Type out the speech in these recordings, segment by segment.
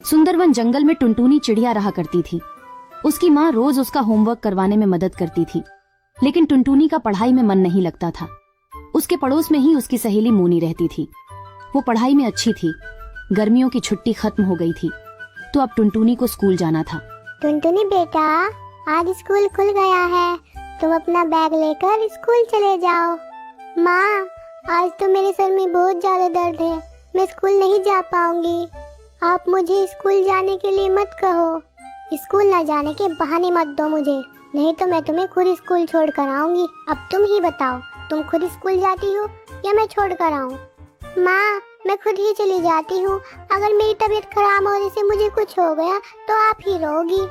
सुंदरवन जंगल में टुनटुनी चिड़िया रहा करती थी। उसकी माँ रोज उसका होमवर्क करवाने में मदद करती थी, लेकिन टुनटुनी का पढ़ाई में मन नहीं लगता था। उसके पड़ोस में ही उसकी सहेली मोनी रहती थी। वो पढ़ाई में अच्छी थी। गर्मियों की छुट्टी खत्म हो गई थी, तो अब टुनटुनी को स्कूल जाना था। टुनटुनी बेटा, आज स्कूल खुल गया है, तुम अपना बैग लेकर स्कूल चले जाओ। माँ, आज तो मेरे सर में बहुत ज्यादा दर्द है, मैं स्कूल नहीं जा पाऊंगी। आप मुझे स्कूल जाने के लिए मत कहो। स्कूल ना जाने के बहाने मत दो मुझे, नहीं तो मैं तुम्हें खुद स्कूल छोड़ कर आऊंगी। अब तुम ही बताओ, तुम खुद स्कूल जाती हो या मैं छोड़ कर आऊँ? माँ, मैं खुद ही चली जाती हूँ। अगर मेरी तबीयत खराब होने से मुझे कुछ हो गया तो आप ही रहोगी।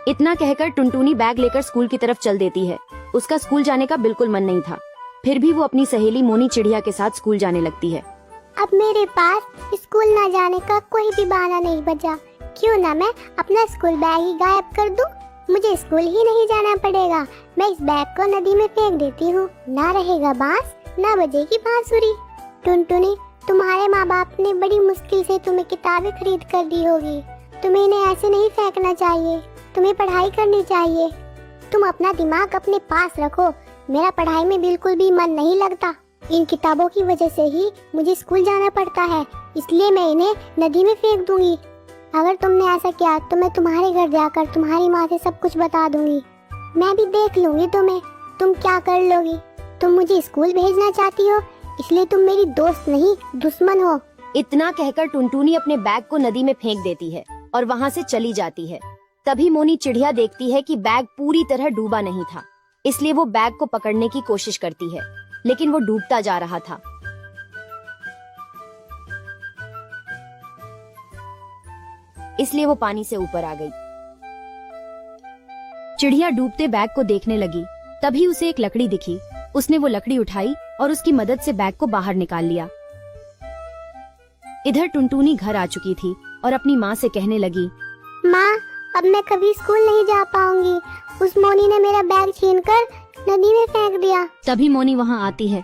इतना कहकर टुनटुनी बैग लेकर स्कूल की तरफ चल देती है। उसका स्कूल जाने का बिल्कुल मन नहीं था, फिर भी वो अपनी सहेली मोनी चिड़िया के साथ स्कूल जाने लगती है। अब मेरे पास स्कूल ना जाने का कोई भी बहाना नहीं बचा। क्यों ना मैं अपना स्कूल बैग ही गायब कर दूं? मुझे स्कूल ही नहीं जाना पड़ेगा। मैं इस बैग को नदी में फेंक देती हूँ। ना रहेगा बांस, ना बजेगी बांसुरी। टुनटुनी, तुम्हारे माँ बाप ने बड़ी मुश्किल से तुम्हें किताबें खरीद कर दी होगी। तुम्हें इन्हें ऐसे नहीं फेंकना चाहिए, तुम्हें पढ़ाई करनी चाहिए। तुम अपना दिमाग अपने पास रखो। मेरा पढ़ाई में बिल्कुल भी मन नहीं लगता। इन किताबों की वजह से ही मुझे स्कूल जाना पड़ता है, इसलिए मैं इन्हें नदी में फेंक दूंगी। अगर तुमने ऐसा किया तो मैं तुम्हारे घर जाकर तुम्हारी माँ से सब कुछ बता दूंगी। मैं भी देख लूंगी तुम्हें, तुम क्या कर लोगी। तुम मुझे स्कूल भेजना चाहती हो, इसलिए तुम मेरी दोस्त नहीं दुश्मन हो। इतना कहकर टुनटुनी अपने बैग को नदी में फेंक देती है और वहाँ से चली जाती है। तभी मोनी चिड़िया देखती है कि बैग पूरी तरह डूबा नहीं था, इसलिए वो बैग को पकड़ने की कोशिश करती है, लेकिन वो डूबता जा रहा था। इसलिए वो पानी से ऊपर आ गई। चिड़िया डूबते बैग को देखने लगी। तभी उसे एक लकड़ी दिखी। उसने वो लकड़ी उठाई और उसकी मदद से बैग को बाहर निकाल लिया। इधर टुनटुनी घर आ चुकी थी और अपनी माँ से कहने लगी, माँ, अब मैं कभी स्कूल नहीं जा पाऊंगी। उस मोनी ने मेरा बैग छीनकर नदी में फेंक दिया। तभी मोनी वहाँ आती है।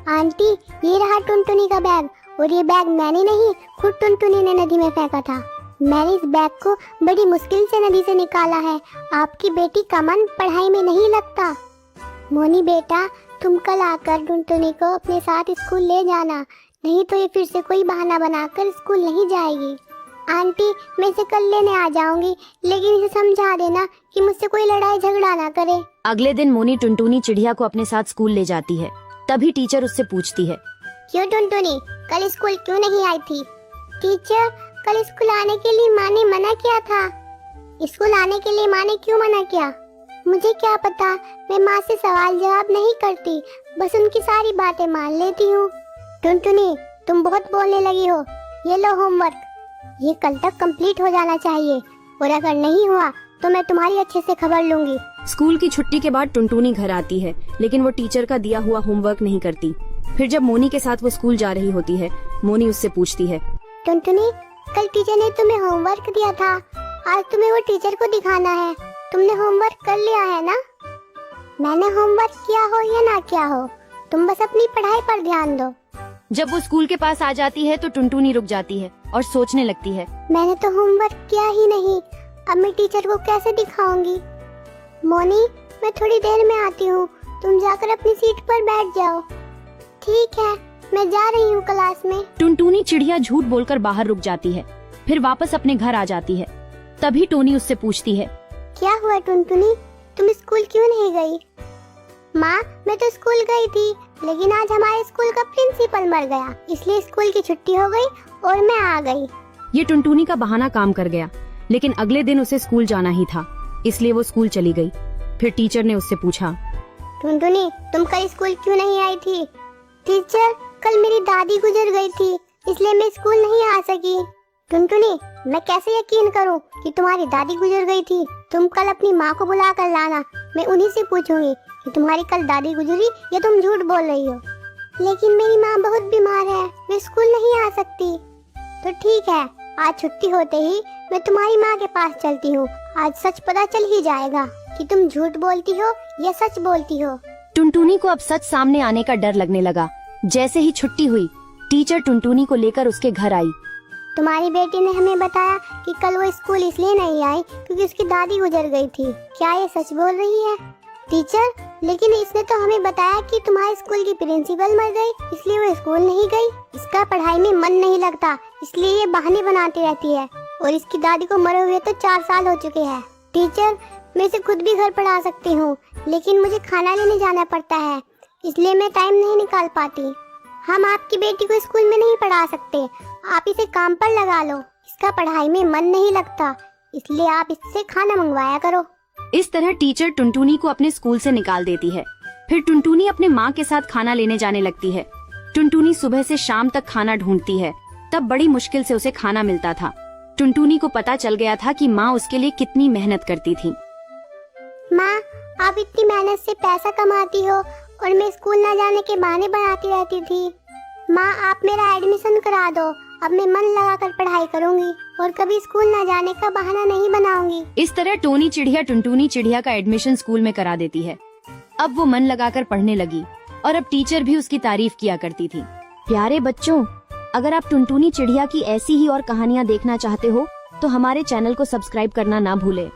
आंटी, ये रहा टुनटुनी का बैग, और ये बैग मैंने नहीं, खुद टुनटुनी ने नदी में फेंका था। मैंने इस बैग को बड़ी मुश्किल से नदी से निकाला है। आपकी बेटी का मन पढ़ाई में नहीं लगता। मोनी बेटा, तुम कल आकर टुनटुनी को अपने साथ स्कूल ले जाना, नहीं तो ये फिर से कोई बहाना बनाकर स्कूल नहीं जाएगी। आंटी, मैं इसे कल लेने आ जाऊंगी, लेकिन इसे समझा देना कि मुझसे कोई लड़ाई झगड़ा ना करे। अगले दिन मोनी टुनटुनी चिड़िया को अपने साथ स्कूल ले जाती है। तभी टीचर उससे पूछती है, क्यों टुनटुनी, कल स्कूल क्यों नहीं आई थी? टीचर, कल स्कूल आने के लिए माँ ने मना किया था। स्कूल आने के लिए माँ ने क्यों मना किया? मुझे क्या पता, मैं माँ से सवाल जवाब नहीं करती, बस उनकी सारी बातें मान लेती हूँ। टुनटुनी, तुम बहुत बोलने लगी हो। ये लो होमवर्क, ये कल तक कंप्लीट हो जाना चाहिए, और अगर नहीं हुआ तो मैं तुम्हारी अच्छे से खबर लूंगी। स्कूल की छुट्टी के बाद टुनटुनी घर आती है, लेकिन वो टीचर का दिया हुआ होमवर्क नहीं करती। फिर जब मोनी के साथ वो स्कूल जा रही होती है, मोनी उससे पूछती है, टुनटुनी, कल टीचर ने तुम्हें होमवर्क दिया था, आज तुम्हें वो टीचर को दिखाना है। तुमने होमवर्क कर लिया है ना? मैंने होमवर्क किया हो या ना किया हो, तुम बस अपनी पढ़ाई पर ध्यान दो। जब वो स्कूल के पास आ जाती है तो टुनटुनी रुक जाती है और सोचने लगती है, मैंने तो होमवर्क किया ही नहीं, अब मैं टीचर को कैसे दिखाऊंगी? मोनी, मैं थोड़ी देर में आती हूँ, तुम जाकर अपनी सीट पर बैठ जाओ। ठीक है, मैं जा रही हूँ क्लास में। टुनटुनी चिड़िया झूठ बोलकर बाहर रुक जाती है, फिर वापस अपने घर आ जाती है। तभी टोनी उससे पूछती है, क्या हुआ टुनटुनी, तुम स्कूल क्यों नहीं गई? माँ, मैं तो स्कूल गई थी, लेकिन आज हमारे स्कूल का प्रिंसिपल मर गया, इसलिए स्कूल की छुट्टी हो गई और मैं आ गई। ये टुनटुनी का बहाना काम कर गया, लेकिन अगले दिन उसे स्कूल जाना ही था, इसलिए वो स्कूल चली गई। फिर टीचर ने उससे पूछा, टुनटुनी, तुम कल स्कूल क्यों नहीं आई थी? टीचर, कल मेरी दादी गुजर गई थी, इसलिए मैं स्कूल नहीं आ सकी। टुनटुनी, मैं कैसे यकीन करूं कि तुम्हारी दादी गुजर गई थी? तुम कल अपनी माँ को बुला कर लाना, मैं उन्हीं से पूछूंगी कि तुम्हारी कल दादी गुजरी या तुम झूठ बोल रही हो। लेकिन मेरी माँ बहुत बीमार है, मैं स्कूल नहीं आ सकती। तो ठीक है, आज छुट्टी होते ही मैं तुम्हारी माँ के पास चलती हूँ। आज सच पता चल ही जाएगा कि तुम झूठ बोलती हो या सच बोलती हो। टुनटुनी को अब सच सामने आने का डर लगने लगा। जैसे ही छुट्टी हुई, टीचर टुनटुनी को लेकर उसके घर आई। तुम्हारी बेटी ने हमें बताया कि कल वो स्कूल इसलिए नहीं आई क्योंकि उसकी दादी गुजर गई थी। क्या ये सच बोल रही है? टीचर, लेकिन इसने तो हमें बताया कि तुम्हारे स्कूल की प्रिंसिपल मर गई, इसलिए वो स्कूल नहीं गई। इसका पढ़ाई में मन नहीं लगता, इसलिए ये बहाने बनाती रहती है। और इसकी दादी को मरे हुए तो 4 साल हो चुके हैं। टीचर, मैं इसे खुद भी घर पढ़ा सकती हूँ, लेकिन मुझे खाना लेने जाना पड़ता है, इसलिए मैं टाइम नहीं निकाल पाती। हम आपकी बेटी को स्कूल में नहीं पढ़ा सकते, आप इसे काम पर लगा लो। इसका पढ़ाई में मन नहीं लगता, इसलिए आप इससे खाना मंगवाया करो। इस तरह टीचर टुनटुनी को अपने स्कूल से निकाल देती है। फिर टुनटुनी अपने माँ के साथ खाना लेने जाने लगती है। टुनटुनी सुबह से शाम तक खाना ढूंढती है, तब बड़ी मुश्किल से उसे खाना मिलता था। टुनटुनी को पता चल गया था कि माँ उसके लिए कितनी मेहनत करती थी। माँ, आप इतनी मेहनत से पैसा कमाती हो और मैं स्कूल न जाने के बहाने बनाती रहती थी। माँ, आप मेरा एडमिशन करा दो, अब मैं मन लगाकर पढ़ाई करूंगी और कभी स्कूल न जाने का बहाना नहीं बनाऊंगी। इस तरह टोनी चिड़िया टुनटुनी चिड़िया का एडमिशन स्कूल में करा देती है। अब वो मन लगाकर पढ़ने लगी और अब टीचर भी उसकी तारीफ किया करती थी। प्यारे बच्चों, अगर आप टुनटुनी चिड़िया की ऐसी ही और कहानियाँ देखना चाहते हो तो हमारे चैनल को सब्सक्राइब करना ना भूलें।